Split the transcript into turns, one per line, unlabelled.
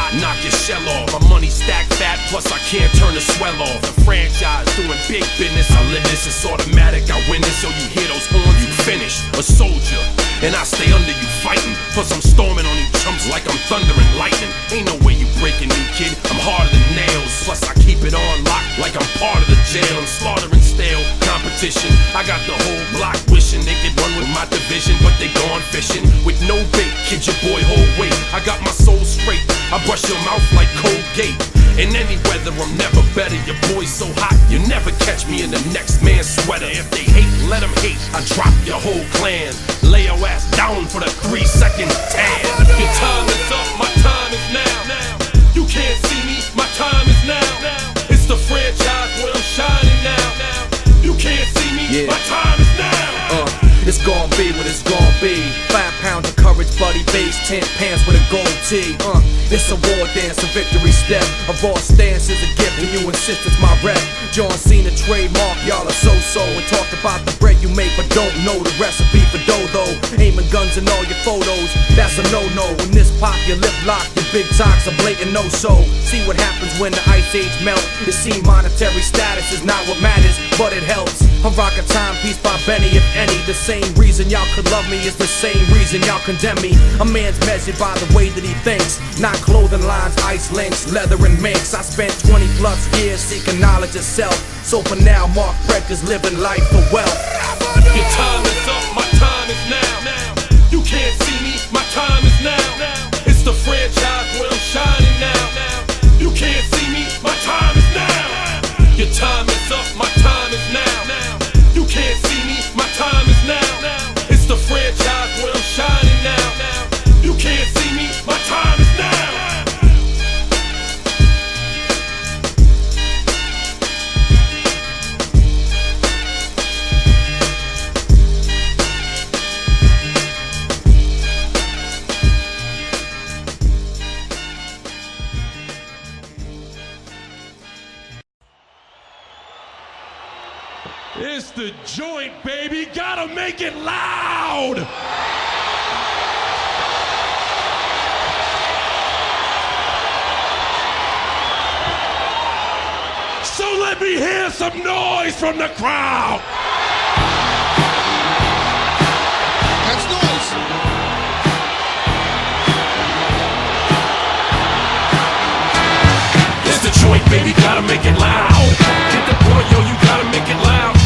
hot, knock your shell off. My money stacked fat, plus I can't turn the swell off. The franchise doing big business, I live this, it's automatic. I win this, so you hear those horns, you finished. A soldier, and I stay under you fighting. Plus I'm storming on you chumps like I'm thunder and lightning. Ain't no way you breaking me, kid, I'm harder than nails. Plus I keep it on lock like I'm part of the jail. I'm slaughtering stale competition. I got the whole block wishing they could run with my division, but they gone fishing with no bait. Kid, your boy hold weight. I got my soul straight, I brush your mouth like Colgate. In any weather, I'm never better. Your boy's so hot, you never catch me in the next man's sweater. If they hate, let them hate. I drop your whole clan. Lay your ass down for the 3-second tan. Your time is up, my time is now. You can't see me, my time is now. It's the franchise where I'm shining now. You can't see me, my time is now.
It's gon' be what it's gon' be. 5 pounds of courage, buddy base, 10 pants with a gold tee. It's a war dance, a victory step. A raw stance is a gift, and you insist it's my rep. John Cena trademark, y'all are so-so. And talk about the bread you make, but don't know the recipe for dough though. Aiming guns in all your photos, that's a no-no. When this pop, your lip lock, your big talks a blatant no-so. See what happens when the ice age melt. It seems monetary status is not what matters, but it helps. I rock a timepiece by Benny, if any. The same reason y'all could love me is the same reason y'all condemn me. A man's measured by the way that he thinks, not clothing lines, ice links, leather and minks. I spent 20+ years seeking knowledge of self. So for now, Mark Brecker's living life for wealth.
Your time is up, my time is now. You can't see me, my time is now. It's the franchise where I'm shining now. You can't see me, my time is now. Your time is up, my time is now. You can't see me, my time is now. It's the franchise where I'm shining now. You can't see me, my time is now.
It's the joint, baby. Gotta make it loud. So let me hear some noise from the crowd.
That's noise.
It's the joint, baby. Gotta make it loud. Get the point, yo. You gotta make it loud.